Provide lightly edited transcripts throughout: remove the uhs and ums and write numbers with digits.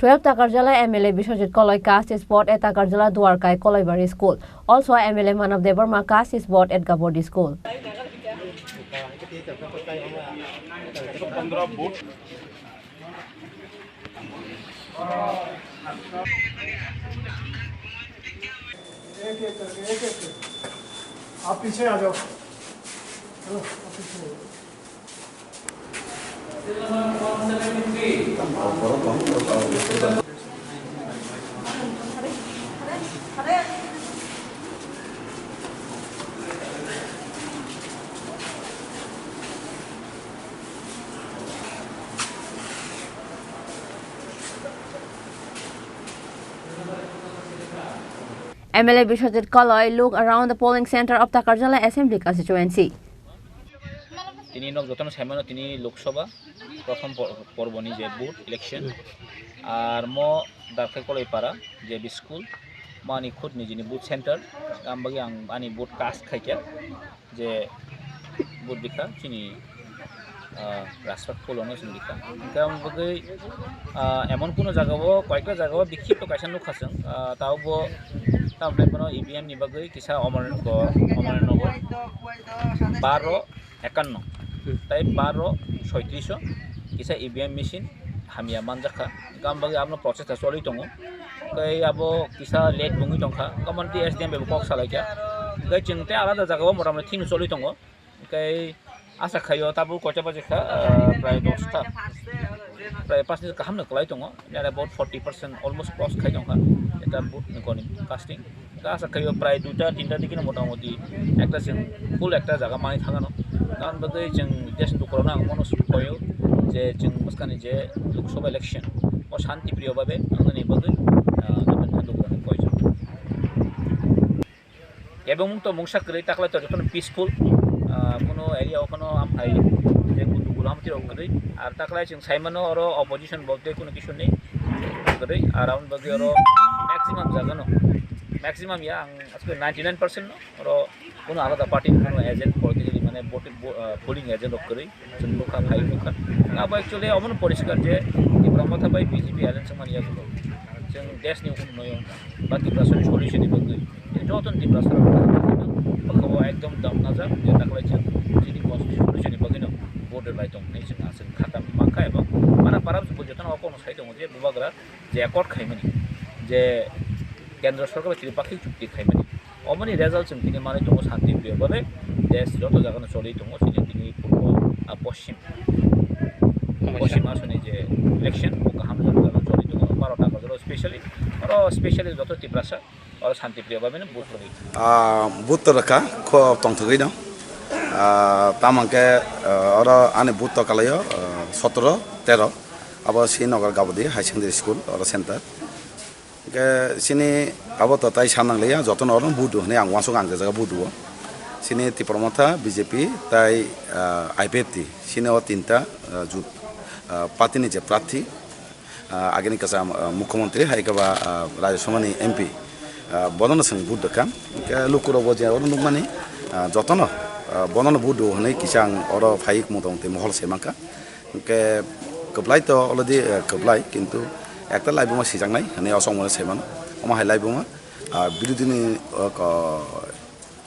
12 Takarjala MLA Bishojit Koloi cast his vote at Takarjala Dwarkai Koloibari School. Also MLA Manav Devarma cast his vote at Gabodi School. आप पीछे आ जाओ। चलो आप पीछे MLA Bishojit Koloi looked around the polling center of Takarjala Assembly constituency. তিনি যতন সাইমানো তিনি লোকসভা প্রথম পর্ব যে বুথ ইলেকশন আর ম দাখে কলাই পারা যে স্কুল মানি খুদ নিজেনি বুথ সেন্টার আমবাগি আং আনি বুথ কাস্ট খাইকা যে বুথ বিখা চিনি রাস্তা ফলনো চিনি বিখা আমবাগি এমন কোনো জায়গাও কয়েকটা জায়গাও বিক্ষিপ্ত কাইসান লোক আছেন তাও তারপরে কোনো ইভিএম নিবাগি কিসা অমরনগর 1251 তাই 1236 কিসা ইভিএম মেশিন হামিয়া মানজাখা গামবাগি আপনো প্রসেসটা চলি দङ कै আবো কিসা লেট বুङि दंखा कमनटि एसडीएम बेबो कक सालायखा कै जोंते आलादा जागाव मरामने थिनु चलि दङ कै आसा खायो ताबु कयटा बाजेखा प्राय 10टा प्राय 5 नि गाहाम नकलाय दङ यार अबाउट 40% अलमोस्ट क्रस खाय दंखा এটা বুট নিকনি কাস্টিং আশা খাयो प्राय 2টা 3টা দিকে মোটামুটি একটা जों ফুল একটা জায়গা মানি থাকানো কারণ বাগै जों देश दुखरावनो आं मनस कयो जे जों मस्कानि जे लोकसभा इलेक्शन ओ शांति प्रिय भाबे आंनि बागै दुखरानो कयजो এবং তো মুংসা করে তাকলা তো যখন পিসফুল কোনো এরিয়া ওখানে আমহাই যে গুলো আমতি রকরে আর তাকলাই जों সাইমানো আর অপোজিশন বলতে কোনো কিছু নেই করে अराउंड বাগै আর ম্যাক্সিমাম জায়গানো ম্যাক্সিমাম ইয়া আজকে 99% আর কোনো আলাদা পার্টি কোনো এজেন্ট পলিটিক্যালি মানে পোলিং এজেন্ট করে जों লোকা ভাই লোকা আবার एक्चुअली অমন পরিষ্কার যে ব্রহ্মথা ভাই বিজেপি এজেন্ট মানিয়া গুলো जों देशनि उन्नयन बा डिप्रेसननि सल्युशननि बागै जतन डिप्रेसन बखौ एकदम दाम नाजा जे ताकलाय जों जिनि कन्स्टिट्यूशननि बागैनो बर्डार राइट दं नै जों आसन खाता माखा एबा माना पारा जतन अकन साइ दं जे बुबाग्रा जे एकर्ड खायमानि जे केन्द्र सरकार त्रिपाक्षिक चुक्ति खायमानि अमनि रिजाल्ट जों दिनै माने दङ शान्ति प्रिय भाबे देश जत जागानो चलि दङ दिनै पूर्व पश्चिम आसनि जे इलेक्शन ओ गाहाम जागानो चलि दङ 12टा गजरो स्पेशली যত তীব্রাসা আর শান্তি প্রিয় ভাবে বুথ করি বুথ রাখা খ তংথগৈ দं তামাকে আর আনে বুথ কালায় 17 13 আবার শ্রীনগর গাবদি হাই সেকেন্ডারি স্কুল আর সেন্টার কে সিনি আবো তো তাই সানাংলিয়া যতন আর বুথ হনে আং ওয়াসং আং জায়গা বুথ সিনি ত্রিপুরা বিজেপি তাই আইপিএফটি সিনি ও তিনটা পার্টিনি যে প্রার্থী আগেনি কাছে মুখ্যমন্ত্রী হাইকাবা রাজ্যসভানি এমপি বদন সিং বুথ দেখা লুকুর বজে অর নুকমানি যতন বদন বুথ হনে কিসাং অর ফাইক মোটামুটি মহল সেমাকা কে কবলাই তো অলরেডি কবলাই কিন্তু একটা লাইবুমা সিজাংনাই হনে অসম সেমান অমা হাই লাইবুমা বিরোধীনি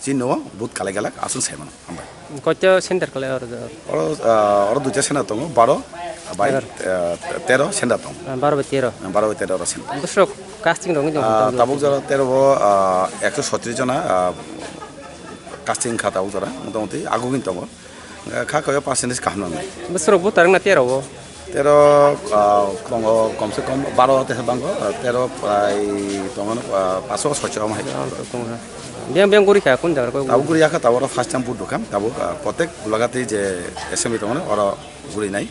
চিহ্ন বুথ কালাই গালাক আসুন সেমান আমবাই কয়টা সেন্টার কালাই আর দুইটা সেন্টার দङ 12 बाय 13 सेन्टार दं 12 बाय 13 सेन्टार दस्रा कास्टिं दं ताबुक जरा 137 जना कास्टिं खाताव जरा मोटामुटी आगुगिन दङ खाखाया पार्सेन्टेज गाहाम नाङो दस्रा बुथारना 13 दङ कमसे कम 12 तेस बांगो 13 प्राय दङ 500 600 माहाय बें गुरिखा कोन जागर को ताबु गुरियाखा ताबु फार्स्ट टाइम बुथ दखाम ताबु प्रत्येक लगाते जे एसेम्बली दङ और गुरि नाय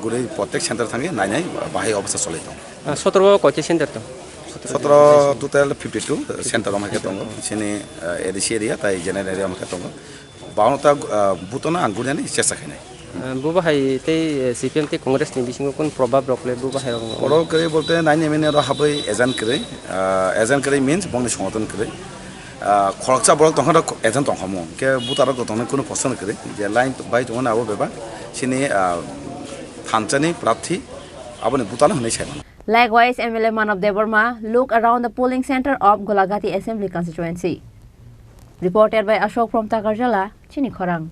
गुरै प्रत्येक सेन्टार थाङे नायनाय बाहाय अबस्था चलै दं 17 कयटा सेन्टार दं 17 टोटल 52 सेन्टार माखे दङ सिनि एडिसि एरिया ताइ जेनेरेल एरिया माखे दङ 52टा बुथना आं गुरियानि चेष्टा खायनाय बुबाहाय ते सीपीएम ते कांग्रेस नि बिसिङाव कोन प्रभाव रखले बुबाहाय अरो करे बोलते नायने मेने र हाबै एजेन्ट करे मीन्स बंगनि संगठन करे खरकसा बरक दंखा एजेन्ट दंखमो के बुतार दंने कोनो पसन्द करे जे लाइन बाय दङ नाबो बेबा सिनि थानचानि प्रार्थी आबनि बुतानो होनाय सायमान Likewise, MLA Manav Devarma looked around the polling center of Golagati Assembly constituency. Reported by Ashok from Takarjala, Chini Khorang.